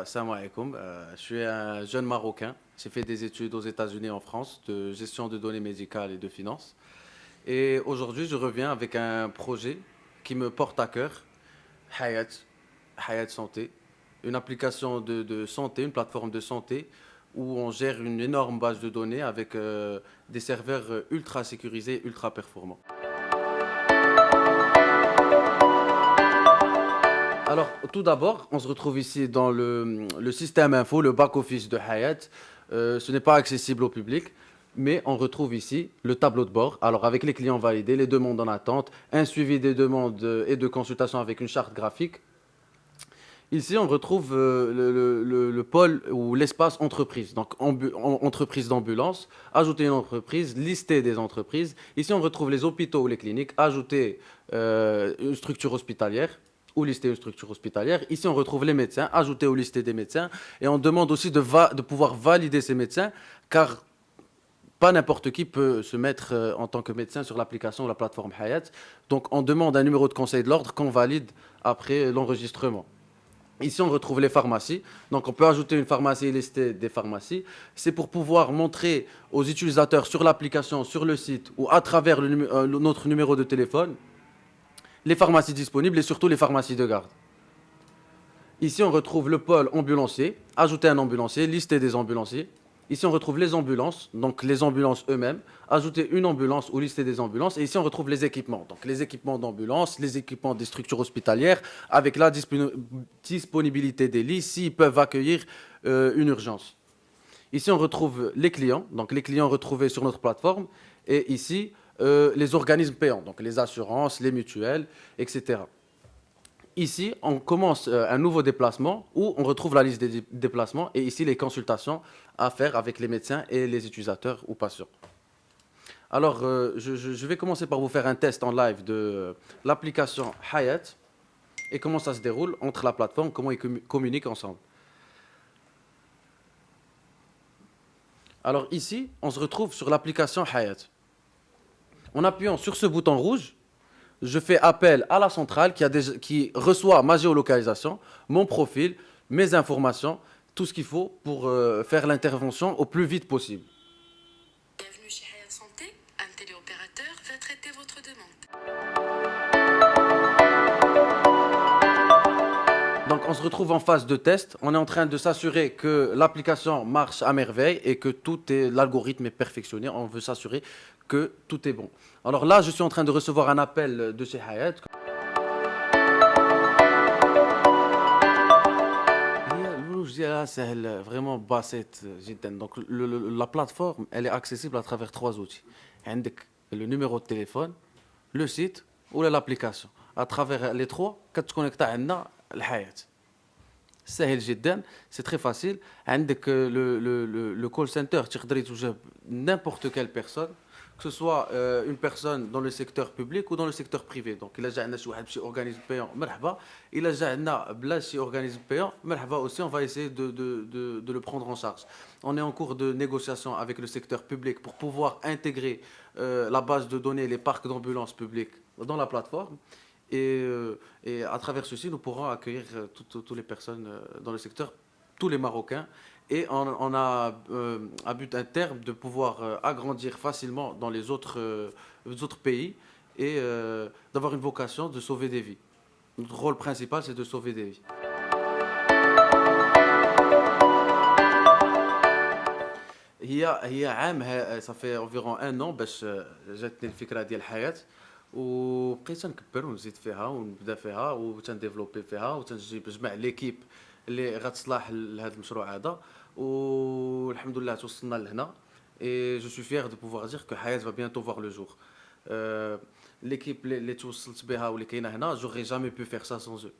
salam alaikum. Je suis un jeune Marocain. J'ai fait des études aux États-Unis et en France de gestion de données médicales et de finances. Et aujourd'hui, je reviens avec un projet qui me porte à cœur, Hayat, Hayat Santé, une application de santé, une plateforme de santé où on gère une énorme base de données avec des serveurs ultra sécurisés, ultra performants. Alors, tout d'abord, on se retrouve ici dans le système info, le back-office de Hayat. Ce n'est pas accessible au public, mais on retrouve ici le tableau de bord. Alors, avec les clients validés, les demandes en attente, un suivi des demandes et de consultation avec une charte graphique. Ici, on retrouve le pôle ou l'espace entreprise. Donc, entreprise d'ambulance, ajouter une entreprise, lister des entreprises. Ici, on retrouve les hôpitaux ou les cliniques, ajouter une structure hospitalière ou lister une structure hospitalière. Ici, on retrouve les médecins, ajouter ou lister des médecins. Et on demande aussi de pouvoir valider ces médecins, car pas n'importe qui peut se mettre en tant que médecin sur l'application ou la plateforme Hayat. Donc, on demande un numéro de conseil de l'ordre qu'on valide après l'enregistrement. Ici, on retrouve les pharmacies. Donc, on peut ajouter une pharmacie et lister des pharmacies. C'est pour pouvoir montrer aux utilisateurs sur l'application, sur le site ou à travers notre numéro de téléphone les pharmacies disponibles et surtout les pharmacies de garde. Ici, on retrouve le pôle ambulancier. Ajouter un ambulancier, lister des ambulanciers. Ici, on retrouve les ambulances, donc les ambulances eux-mêmes. Ajouter une ambulance ou lister des ambulances. Et ici, on retrouve les équipements. Donc, les équipements d'ambulance, les équipements des structures hospitalières, avec la disponibilité des lits, s'ils peuvent accueillir une urgence. Ici, on retrouve les clients, donc les clients retrouvés sur notre plateforme. Et ici, les organismes payants, donc les assurances, les mutuelles, etc. Ici, on commence un nouveau déplacement où on retrouve la liste des déplacements et ici les consultations à faire avec les médecins et les utilisateurs ou patients. Alors, je vais commencer par vous faire un test en live de l'application Hayat et comment ça se déroule entre la plateforme, comment ils communiquent ensemble. Alors ici, on se retrouve sur l'application Hayat. En appuyant sur ce bouton rouge, je fais appel à la centrale qui reçoit ma géolocalisation, mon profil, mes informations, tout ce qu'il faut pour faire l'intervention au plus vite possible. Bienvenue chez Hayat Santé. Un téléopérateur va traiter votre demande. Donc on se retrouve en phase de test. On est en train de s'assurer que l'application marche à merveille et que l'algorithme est perfectionné. On veut s'assurer que tout est bon. Alors là, je suis en train de recevoir un appel de chez Hayat. هي البرامج ديالها سهل vraiment بسيط جدا. Donc la plateforme elle est accessible à travers trois outils. عندك le numéro de téléphone, le site ou l'application. À travers les trois كتكونيكتا عندنا الحياة. سهل جدا, c'est très facile. عندك le call center تقدر يتوجه n'importe quelle personne, que ce soit une personne dans le secteur public ou dans le secteur privé. Donc إلا جا عندنا شي واحد بشي organisme payant مرحبا, إلا جا عندنا بلا شي organisme payant مرحبا aussi, on va essayer de le prendre en charge. On est en cours de négociation avec le secteur public pour pouvoir intégrer la base de données, les parcs d'ambulances publics dans la plateforme. Et à travers ceci, nous pourrons accueillir toutes les personnes dans le secteur, tous les Marocains. Et on a à but interne de pouvoir agrandir facilement dans les autres pays et d'avoir une vocation de sauver des vies. Notre rôle principal, c'est de sauver des vies. هي عام, ça fait environ un an باش جاتني الفكرة ديال الحياة, وبقيت نكبر ونزيد فيها ونبدا فيها وتنديفلوبي فيها وتنجمع ليكيب اللي غتصلح لهذا المشروع هذا, والحمد لله توصلنا لهنا. Et je suis fier de pouvoir dire que Hayat va bientôt voir le jour. L'équipe اللي توصلت بها واللي كاينه هنا, j'aurais jamais pu faire ça sans eux.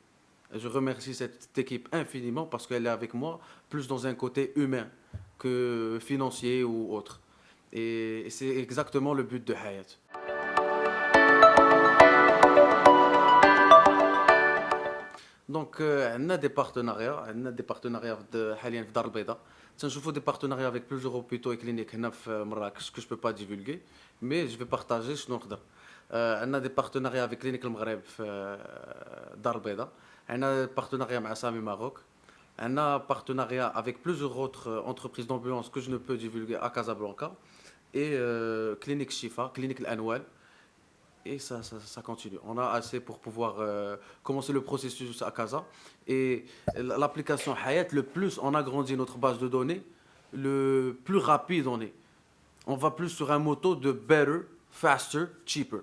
Et je remercie cette équipe infiniment parce qu'elle est avec moi plus dans un côté humain que financier ou autre. Et c'est exactement le but de Hayat. دونك عندنا دي بارتناريا حاليا في دار البيضاء. تنشوفوا دي بارتناريا avec plusieurs hôpitaux et cliniques هنا في مراكش que je peux pas divulguer, mais je vais partager شنو نقدر. عندنا دي بارتناريا avec كلينيك المغرب في دار البيضاء. عندنا بارتناريا مع سامي ماروك. On a un partenariat avec plusieurs autres entreprises d'ambulance que je ne peux divulguer à Casablanca et Clinique Shifa, Clinique Al-Anwal. Et ça continue. On a assez pour pouvoir commencer le processus à Casa. Et l'application Hayat, le plus on agrandit notre base de données, le plus rapide on est. On va plus sur un motto de better, faster, cheaper.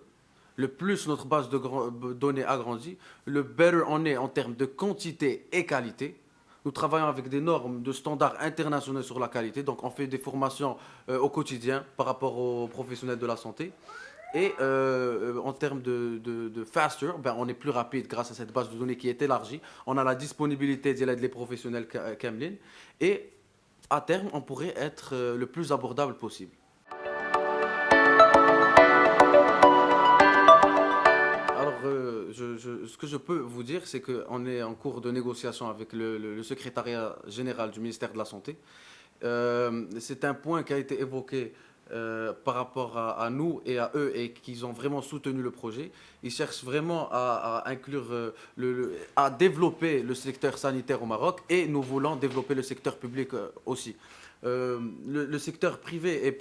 Le plus notre base de données agrandit, le better on est en termes de quantité et qualité. Nous travaillons avec des normes de standards internationaux sur la qualité, donc on fait des formations au quotidien par rapport aux professionnels de la santé. Et en termes de faster, ben, on est plus rapide grâce à cette base de données qui est élargie. On a la disponibilité de l'aide des professionnels Kamlin. Et à terme, on pourrait être le plus abordable possible. Alors, ce que je peux vous dire, c'est qu'on est en cours de négociation avec le secrétariat général du ministère de la Santé. C'est un point qui a été évoqué par rapport à nous et à eux et qu'ils ont vraiment soutenu le projet. Ils cherchent vraiment à inclure, à développer le secteur sanitaire au Maroc et nous voulons développer le secteur public aussi. Le secteur privé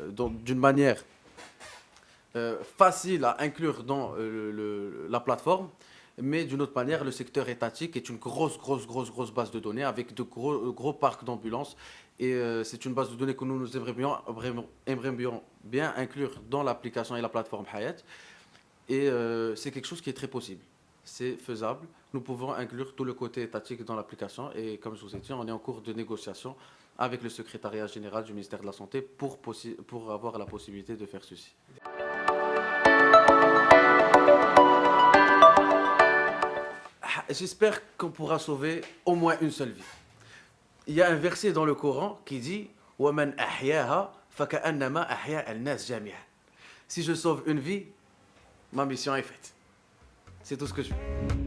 d'une manière facile à inclure dans la plateforme, mais d'une autre manière, le secteur étatique est une grosse base de données avec de gros parcs d'ambulances. Et c'est une base de données que nous aimerions bien inclure dans l'application et la plateforme Hayat. Et c'est quelque chose qui est très possible. C'est faisable. Nous pouvons inclure tout le côté étatique dans l'application. Et comme je vous ai dit, on est en cours de négociation avec le secrétariat général du ministère de la Santé pour avoir la possibilité de faire ceci. J'espère qu'on pourra sauver au moins une seule vie. Il y a un verset dans le Coran qui dit وَمَنْ أَحْيَاهَا فَكَأَنَّمَا أَحْيَا النَّاسَ جَمِيعًا. Si je sauve une vie, ma mission est faite. C'est tout ce que je veux.